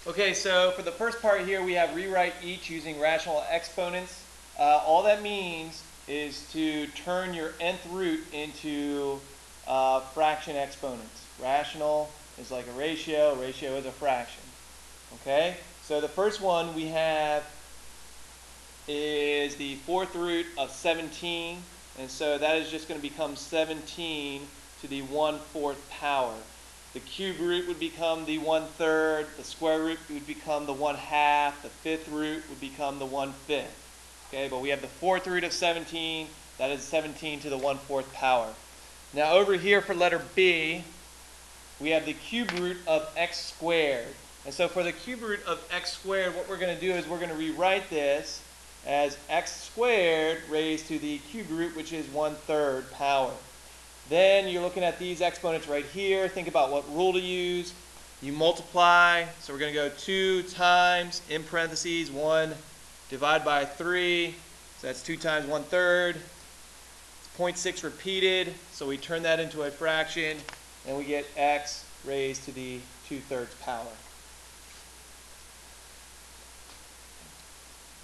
Okay, so for the first part here, we have rewrite each using rational exponents. All that means is to turn your nth root into fraction exponents. Rational is like a ratio is a fraction. Okay, so the first one we have is the fourth root of 17, and so that is just going to become 17 to the 1/4 power. The cube root would become the 1/3, the square root would become the 1/2, the fifth root would become the 1/5. Okay, but we have the fourth root of 17, that is 17 to the 1/4 power. Now over here for letter B, we have the cube root of x squared. And so for the cube root of x squared, what we're going to do is we're going to rewrite this as x squared raised to the cube root, which is 1/3 power. Then you're looking at these exponents right here. Think about what rule to use. You multiply. So we're going to go 2 times, in parentheses, 1 divided by 3. So that's 2 times 1/3. It's 0.6 repeated. So we turn that into a fraction, and we get x raised to the 2/3 power.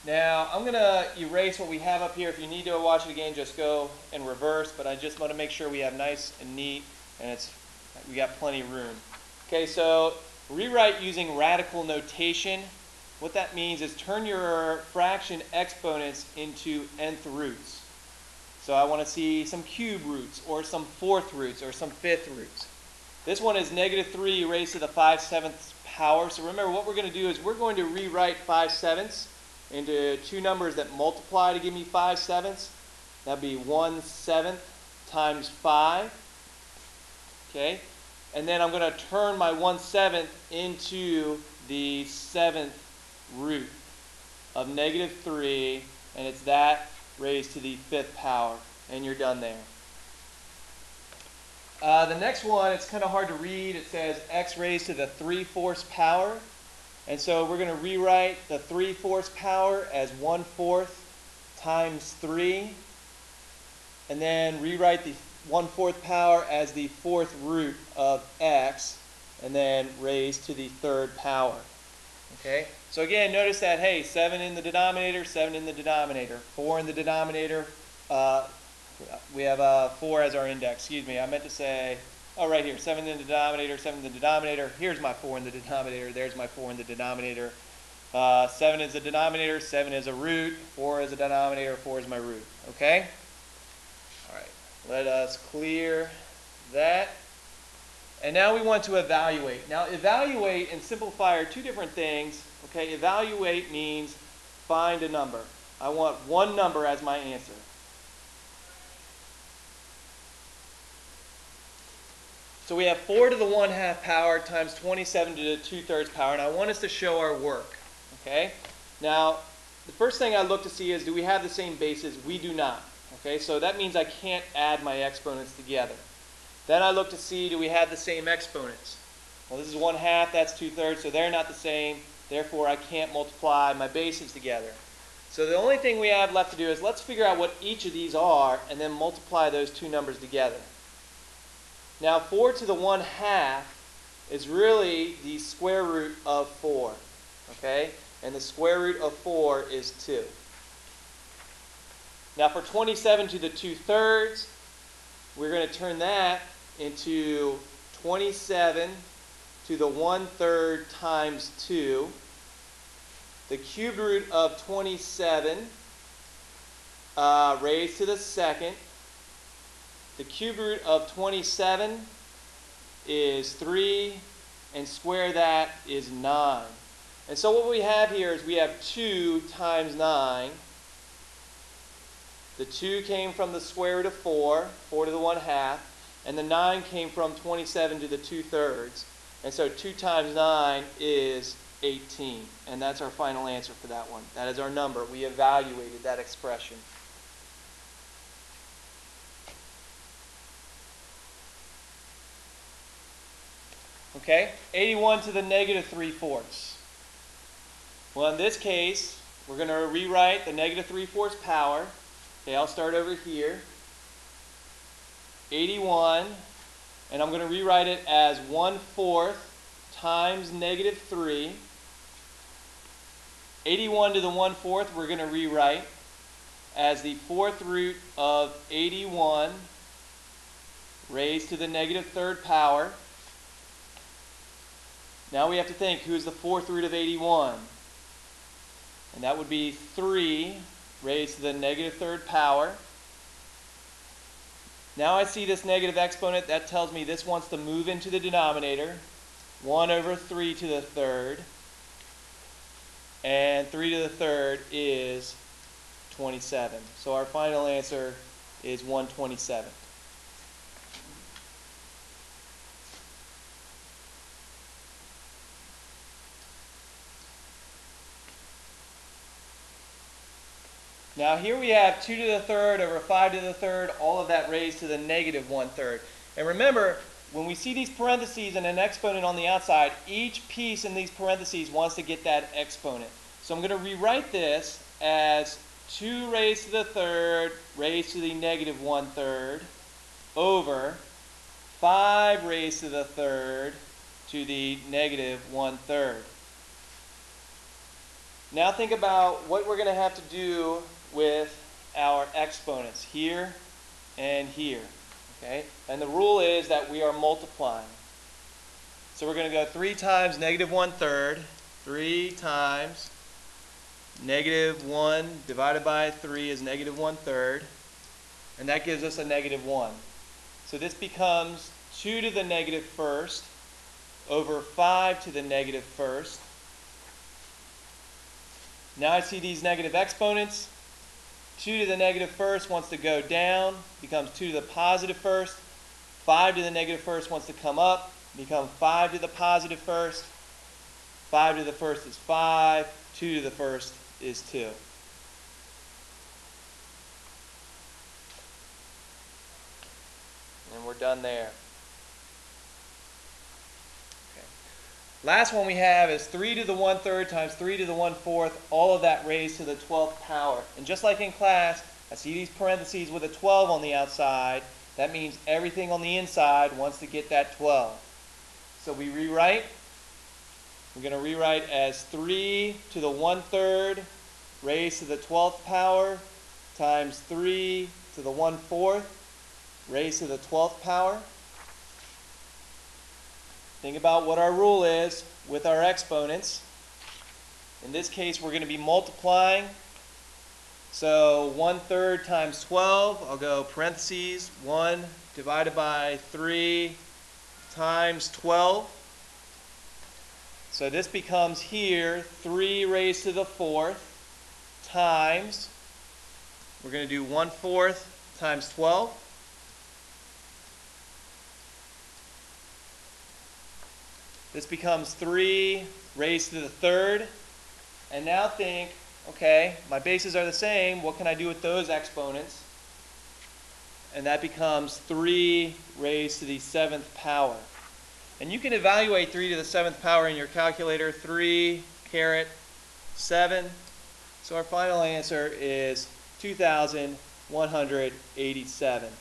Now, I'm going to erase what we have up here. If you need to watch it again, just go in reverse. But I just want to make sure we have nice and neat, and we got plenty of room. Okay, so rewrite using radical notation. What that means is turn your fraction exponents into nth roots. So I want to see some cube roots, or some fourth roots, or some fifth roots. This one is -3 raised to the 5/7 power. So remember, what we're going to do is we're going to rewrite 5/7 into two numbers that multiply to give me 5/7. That'd be 1/7 times 5. Okay, and then I'm going to turn my 1/7 into the 7th root of -3, and it's that raised to the 5th power, and you're done there. The next one, it's kind of hard to read. It says x raised to the 3/4 power. And so we're going to rewrite the 3/4 power as 1/4 times 3. And then rewrite the 1/4 power as the fourth root of x. And then raised to the 3rd power. Okay? So again, notice that, hey, 7 in the denominator, 7 in the denominator. 4 in the denominator. We have 4 as our index. Excuse me, I meant to say... Oh, right here, 7 in the denominator, 7 in the denominator. Here's my 4 in the denominator. There's my 4 in the denominator. 7 is the denominator, 7 is a root, 4 is a denominator, 4 is my root. Okay? All right, let us clear that. And now we want to evaluate. Now, evaluate and simplify are two different things. Okay, evaluate means find a number. I want one number as my answer. So we have 4 to the 1/2 power times 27 to the 2/3 power, and I want us to show our work. Okay? Now, the first thing I look to see is, do we have the same bases? We do not. Okay, so that means I can't add my exponents together. Then I look to see, do we have the same exponents? Well, this is 1/2, that's 2/3, so they're not the same. Therefore, I can't multiply my bases together. So the only thing we have left to do is let's figure out what each of these are and then multiply those two numbers together. Now, 4 to the 1/2 is really the square root of 4, okay? And the square root of 4 is 2. Now, for 27 to the 2/3, we're going to turn that into 27 to the 1/3 times 2. The cube root of 27 raised to the 2nd. The cube root of 27 is 3, and square that is 9. And so what we have here is we have 2 times 9. The 2 came from the square root of 4, 4 to the 1/2, and the 9 came from 27 to the 2/3. And so 2 times 9 is 18. And that's our final answer for that one. That is our number. We evaluated that expression. Okay, 81 to the -3/4. Well, in this case, we're going to rewrite the -3/4 power. Okay, I'll start over here. 81, and I'm going to rewrite it as 1/4 times -3. 81 to the 1/4 we're going to rewrite as the 4th root of 81 raised to the negative 3rd power. Now we have to think, who's the 4th root of 81? And that would be 3 raised to the negative 3rd power. Now I see this negative exponent. That tells me this wants to move into the denominator. 1 over 3 to the 3rd. And 3 to the 3rd is 27. So our final answer is 127. Now here we have 2 to the 3rd over 5 to the 3rd, all of that raised to the negative 1/3. And remember, when we see these parentheses and an exponent on the outside, each piece in these parentheses wants to get that exponent. So I'm going to rewrite this as 2 raised to the 3rd raised to the negative 1/3 over 5 raised to the 3rd to the negative 1/3. Now think about what we're going to have to do with our exponents here and here. Okay? And the rule is that we are multiplying. So we're going to go 3 times negative 1/3, 3 times negative 1 divided by 3 is negative 1/3, and that gives us a negative 1. So this becomes 2 to the negative 1st over 5 to the negative 1st. Now I see these negative exponents. 2 to the negative 1st wants to go down, becomes 2 to the positive 1st. 5 to the negative 1st wants to come up, become 5 to the positive 1st. 5 to the 1st is 5. 2 to the 1st is 2. And we're done there. Last one we have is 3 to the 1/3 times 3 to the 1/4, all of that raised to the 12th power. And just like in class, I see these parentheses with a 12 on the outside. That means everything on the inside wants to get that 12. So we rewrite. We're going to rewrite as 3 to the 1/3 raised to the 12th power times 3 to the 1/4 raised to the 12th power. Think about what our rule is with our exponents. In this case, we're going to be multiplying. So 1/3 times 12, I'll go parentheses, 1 divided by 3 times 12. So this becomes here 3 raised to the 4th times, we're going to do 1/4 times 12. This becomes 3 raised to the 3rd. And now think, okay, my bases are the same. What can I do with those exponents? And that becomes 3 raised to the 7th power. And you can evaluate 3 to the 7th power in your calculator. 3 caret 7. So our final answer is 2,187.